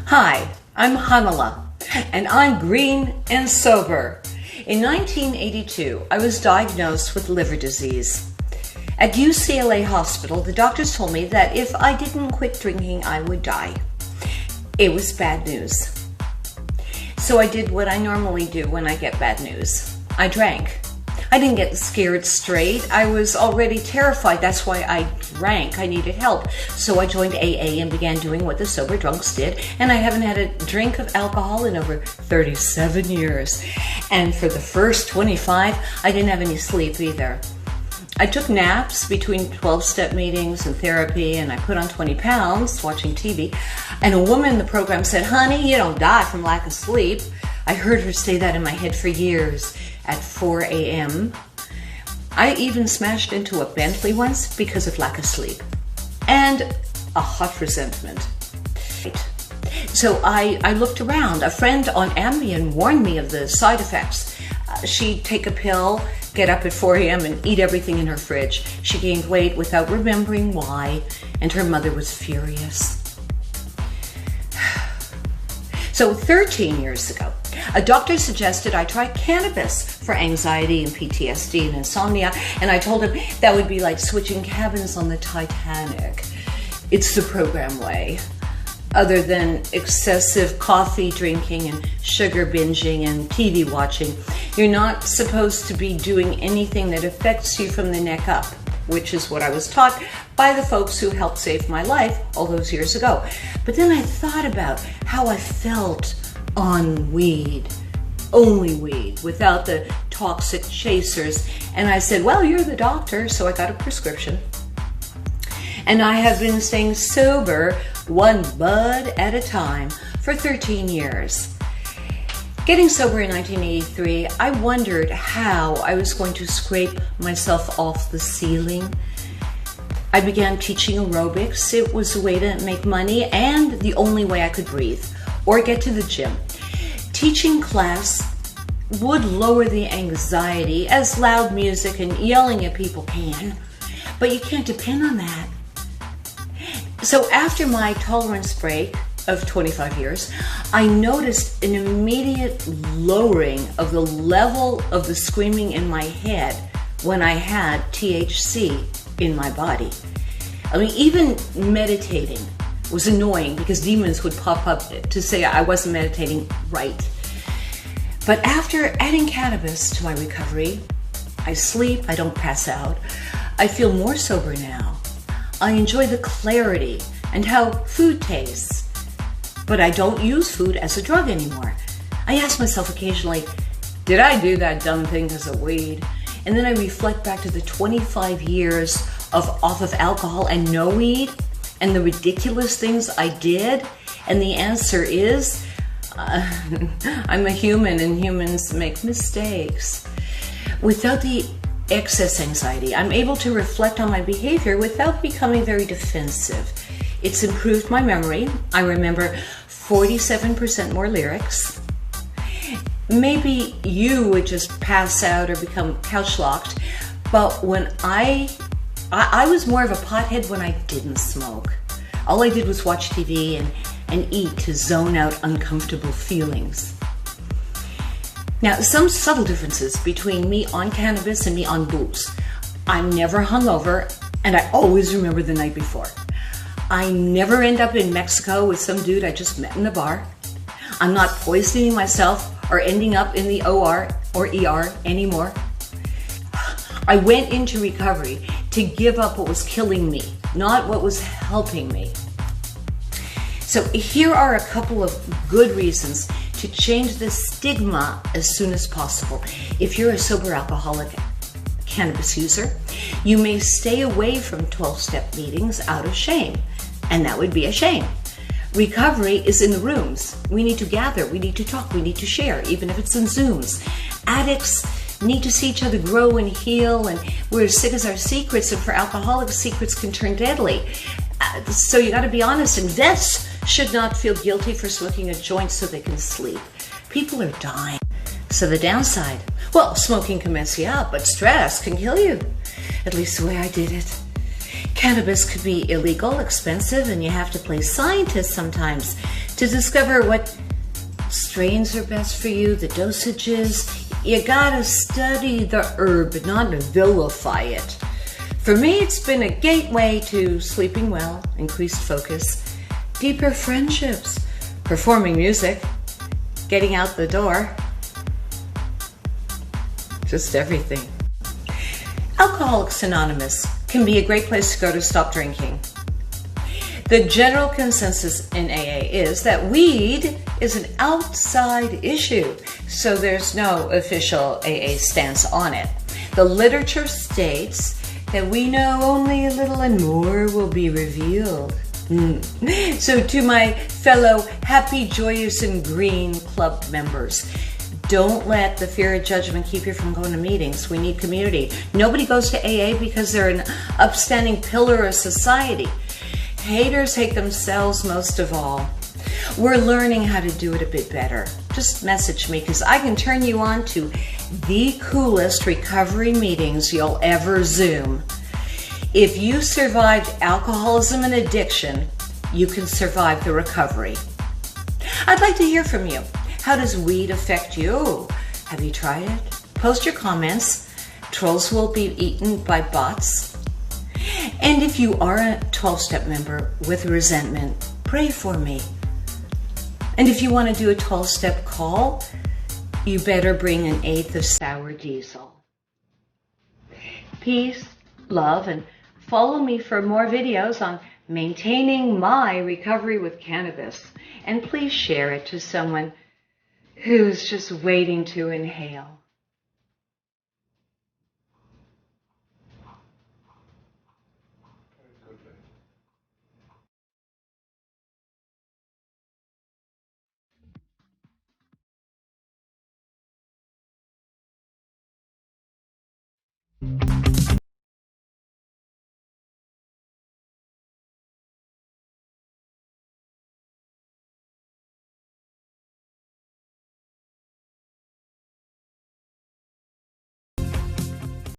Hi, I'm Hanala, and I'm green and sober. In 1982, I was diagnosed with liver disease. At UCLA Hospital, the doctors told me that if I didn't quit drinking, I would die. It was bad news. So I did what I normally do when I get bad news. I drank. I didn't get scared straight. I was already terrified. That's why I drank. I needed help. So I joined AA and began doing what the sober drunks did. And I haven't had a drink of alcohol in over 37 years. And for the first 25, I didn't have any sleep either. I took naps between 12-step meetings and therapy, and I put on 20 pounds watching TV. And a woman in the program said, "Honey, you don't die from lack of sleep." I heard her say that in my head for years. At 4 a.m. I even smashed into a Bentley once because of lack of sleep and a hot resentment. So I looked around. A friend on Ambien warned me of the side effects. She'd take a pill, get up at 4 a.m. and eat everything in her fridge. She gained weight without remembering why, and her mother was furious. So 13 years ago, a doctor suggested I try cannabis for anxiety and PTSD and insomnia, and I told him that would be like switching cabins on the Titanic. It's the program way. Other than excessive coffee drinking and sugar binging and TV watching, you're not supposed to be doing anything that affects you from the neck up, which is what I was taught by the folks who helped save my life all those years ago. But then I thought about how I felt on weed, only weed, without the toxic chasers. And I said, well, you're the doctor, so I got a prescription. And I have been staying sober, one bud at a time, for 13 years. Getting sober in 1983, I wondered how I was going to scrape myself off the ceiling. I began teaching aerobics. It was a way to make money and the only way I could breathe or get to the gym. Teaching class would lower the anxiety, as loud music and yelling at people can, but you can't depend on that. So after my tolerance break of 25 years, I noticed an immediate lowering of the level of the screaming in my head when I had THC in my body. I mean, even meditating was annoying because demons would pop up to say I wasn't meditating right. But after adding cannabis to my recovery, I sleep, I don't pass out, I feel more sober now. I enjoy the clarity and how food tastes. But I don't use food as a drug anymore. I ask myself occasionally, did I do that dumb thing because of weed? And then I reflect back to the 25 years off of alcohol and no weed and the ridiculous things I did. And the answer is, I'm a human and humans make mistakes. Without the excess anxiety, I'm able to reflect on my behavior without becoming very defensive. It's improved my memory. I remember 47% more lyrics. Maybe you would just pass out or become couch-locked, but when I was more of a pothead when I didn't smoke. All I did was watch TV and eat to zone out uncomfortable feelings. Now, some subtle differences between me on cannabis and me on booze. I'm never hungover, and I always remember the night before. I never end up in Mexico with some dude I just met in the bar. I'm not poisoning myself or ending up in the OR or ER anymore. I went into recovery to give up what was killing me, not what was helping me. So here are a couple of good reasons to change the stigma as soon as possible. If you're a sober alcoholic cannabis user, you may stay away from 12-step meetings out of shame, and that would be a shame. Recovery is in the rooms. We need to gather, we need to talk, we need to share, even if it's in Zooms. Addicts need to see each other grow and heal, and we're as sick as our secrets, and for alcoholics, secrets can turn deadly. So you gotta be honest, and vets should not feel guilty for smoking a joint so they can sleep. People are dying. So the downside, well, smoking can mess you up, but stress can kill you. At least the way I did it. Cannabis could be illegal, expensive, and you have to play scientist sometimes To discover what strains are best for you, the dosages, you gotta study the herb, not vilify it. For me, it's been a gateway to sleeping well, increased focus, deeper friendships, performing music, getting out the door, just everything. Alcoholics Anonymous can be a great place to go to stop drinking. The general consensus in AA is that weed is an outside issue, so there's no official AA stance on it. The literature states that we know only a little and more will be revealed. So to my fellow happy, joyous, and green club members, don't let the fear of judgment keep you from going to meetings. We need community. Nobody goes to AA because they're an upstanding pillar of society. Haters hate themselves most of all. We're learning how to do it a bit better. Just message me because I can turn you on to the coolest recovery meetings you'll ever Zoom. If you survived alcoholism and addiction, you can survive the recovery. I'd like to hear from you. How does weed affect you? Have you tried it? Post your comments. Trolls will be eaten by bots. And if you are a 12-step member with resentment, pray for me. And if you want to do a 12-step call, you better bring an eighth of sour diesel. Peace, love, and follow me for more videos on maintaining my recovery with cannabis. And please share it to someone who's just waiting to inhale.